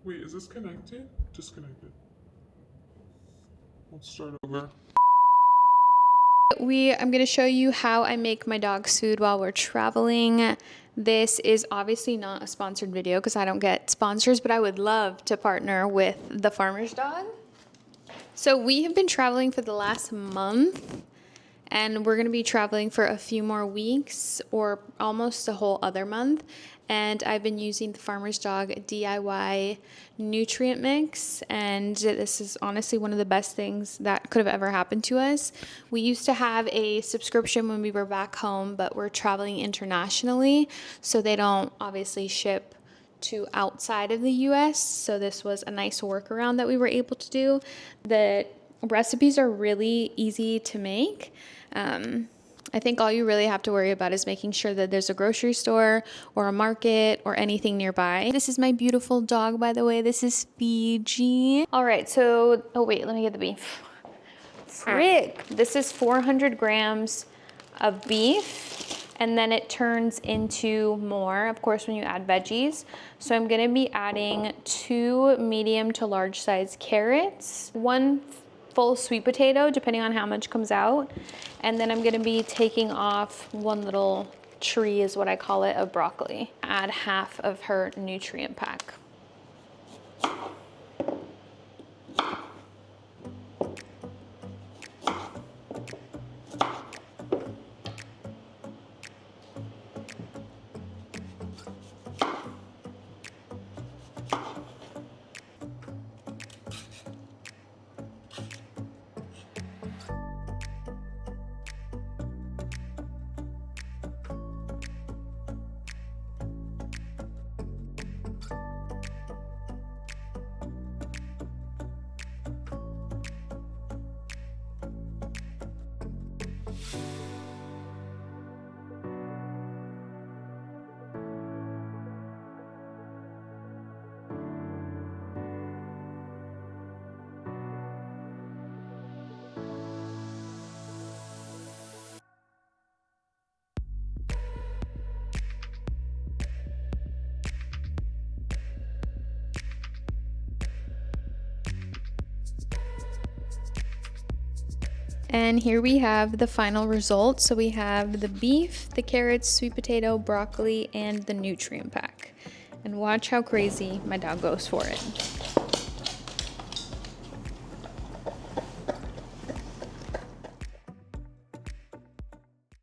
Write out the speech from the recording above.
Wait, is this connected? Disconnected. Let's start over. I'm going to show you how I make my dog's food while we're traveling. This is obviously not a sponsored video because I don't get sponsors, but I would love to partner with The Farmer's Dog. So we have been traveling for the last month, and we're going to be traveling for a few more weeks or almost a whole other month. And I've been using the Farmer's Dog DIY nutrient mix, and this is honestly one of the best things that could have ever happened to us. We used to have a subscription when we were back home, but we're traveling internationally, so they don't obviously ship to outside of the US. So this was a nice workaround that we were able to do. The recipes are really easy to make. I think all you really have to worry about is making sure that there's a grocery store or a market or anything nearby. This is my beautiful dog, by the way. This is Fiji. All right, so, oh wait, let me get the beef. Frick, this is 400 grams of beef, and then it turns into more, of course, when you add veggies. So I'm gonna be adding 2 medium to large size carrots, 1 full sweet potato, depending on how much comes out. And then I'm gonna be taking off 1 little tree, is what I call it, of broccoli. Add half of her nutrient pack. And here we have the final result. So we have the beef, the carrots, sweet potato, broccoli, and the nutrient pack. And watch how crazy my dog goes for it.